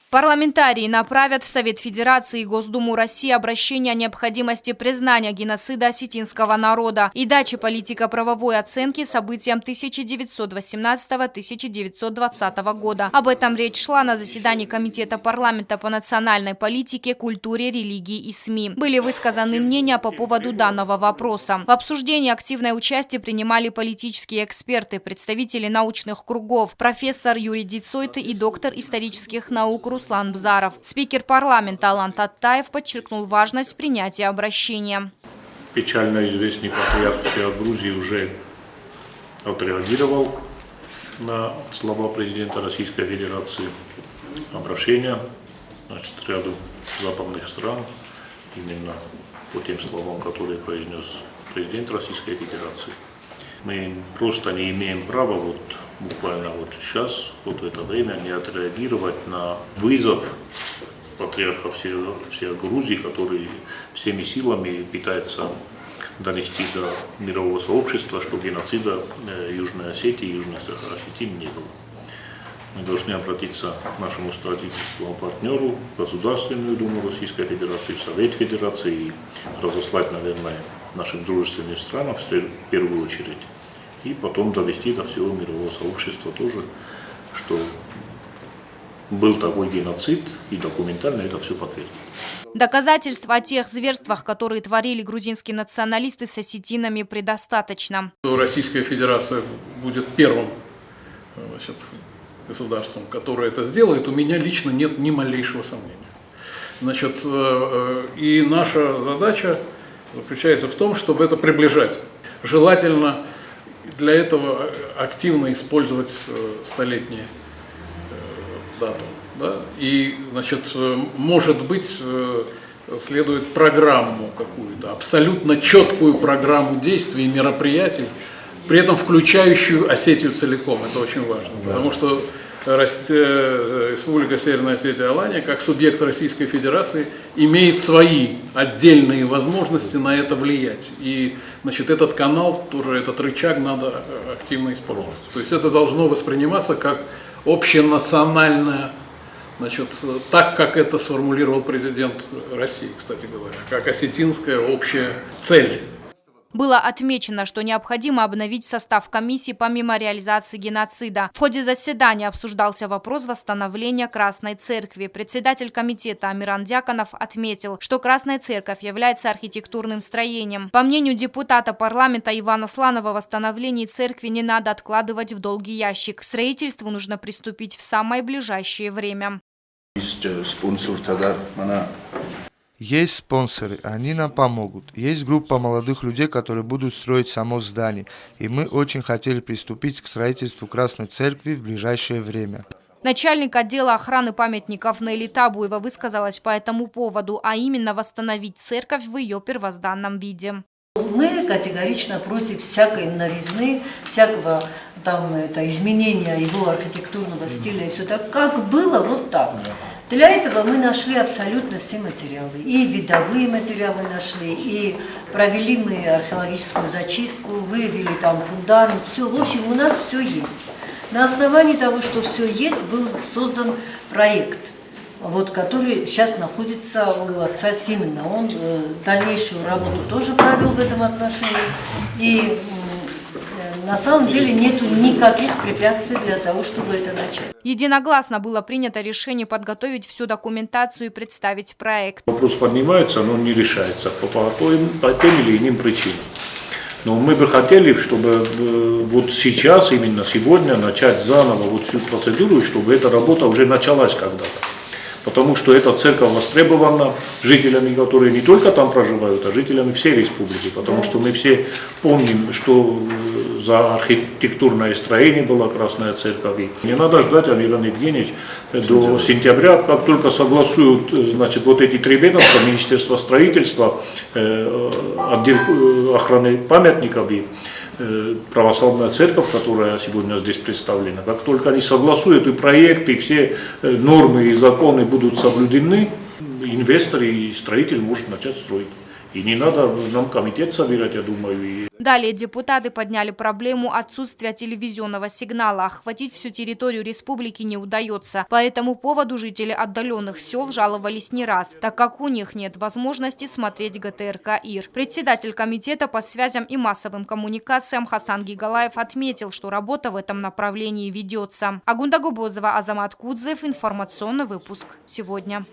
Парламентарии направят в Совет Федерации и Госдуму России обращение о необходимости признания геноцида осетинского народа и дачи политико-правовой оценки событиям 1918-1920 года. Об этом речь шла на заседании Комитета парламента по национальной политике, культуре, религии и СМИ. Были высказаны мнения по поводу данного вопроса. В обсуждении активное участие принимали политические эксперты, представители научных кругов, профессор Юрий Дицойты и доктор исторических наук Руслан Бзаров. Спикер парламента Алан Таттаев подчеркнул важность принятия обращения. Печально известный патриарх Грузии уже отреагировал на слова президента Российской Федерации. Обращение ряду западных стран именно по тем словам, которые произнес президент Российской Федерации. Мы просто не имеем права буквально сейчас, в это время, не отреагировать на вызов патриарха всей Грузии, который всеми силами пытается донести до мирового сообщества, что геноцида Южной Осетии и Южной Осетии не было. Мы должны обратиться к нашему стратегическому партнеру, в Государственную Думу Российской Федерации, в Совет Федерации и разослать, наверное, нашим дружественным странам в первую очередь. И потом довести до всего мирового сообщества тоже, что был такой геноцид, и документально это все подтвердить. Доказательств о тех зверствах, которые творили грузинские националисты с осетинами, предостаточно. Российская Федерация будет первым государством, которое это сделает, у меня лично нет ни малейшего сомнения. И наша задача заключается в том, чтобы это приближать. Желательно для этого активно использовать столетнюю дату. Да? И, может быть, следует программу какую-то, абсолютно четкую программу действий и мероприятий, при этом включающую Осетию целиком. Это очень важно, потому что Республика Северная Осетия-Алания, как субъект Российской Федерации, имеет свои отдельные возможности на это влиять. И этот канал, тоже этот рычаг надо активно использовать. То есть это должно восприниматься как общенациональное, так как это сформулировал президент России, кстати говоря, как осетинская общая цель. Было отмечено, что необходимо обновить состав комиссии по мемориализации геноцида. В ходе заседания обсуждался вопрос восстановления Красной Церкви. Председатель комитета Амиран Дьяконов отметил, что Красная Церковь является архитектурным строением. По мнению депутата парламента Ивана Сланова, восстановление церкви не надо откладывать в долгий ящик. К строительству нужно приступить в самое ближайшее время. Есть спонсоры, они нам помогут. Есть группа молодых людей, которые будут строить само здание. И мы очень хотели приступить к строительству Красной Церкви в ближайшее время. Начальник отдела охраны памятников Нелли Табуева высказалась по этому поводу, а именно восстановить церковь в ее первозданном виде. Мы категорично против всякой новизны, всякого изменения его архитектурного стиля и все так, как было, вот так. Для этого мы нашли абсолютно все материалы. И видовые материалы нашли, и провели мы археологическую зачистку, выявили там фундамент, все. В общем, у нас все есть. На основании того, что все есть, был создан проект, который сейчас находится у отца Симена. Он дальнейшую работу тоже провел в этом отношении. И на самом деле нету никаких препятствий для того, чтобы это начать. Единогласно было принято решение подготовить всю документацию и представить проект. Вопрос поднимается, но не решается по тем или иным причинам. Но мы бы хотели, чтобы сейчас, именно сегодня, начать заново всю процедуру, чтобы эта работа уже началась когда-то. Потому что эта церковь востребована жителями, которые не только там проживают, а жителями всей республики. Потому что мы все помним, что за архитектурное строение была Красная Церковь. И не надо ждать, Амиран Евгеньевич, до сентября, как только согласуют эти три ведомства, Министерство строительства, отдел охраны памятников и православная церковь, которая сегодня здесь представлена, как только они согласуют и проекты, и все нормы и законы будут соблюдены, инвестор и строитель может начать строить. И не надо нам комитет собирать, я думаю. И Далее депутаты подняли проблему отсутствия телевизионного сигнала. Охватить всю территорию республики не удается. По этому поводу жители отдаленных сел жаловались не раз, так как у них нет возможности смотреть ГТРК ИР. Председатель комитета по связям и массовым коммуникациям Хасан Гигалаев отметил, что работа в этом направлении ведется. Агунда Губозова, Азамат Кудзев. Информационный выпуск сегодня.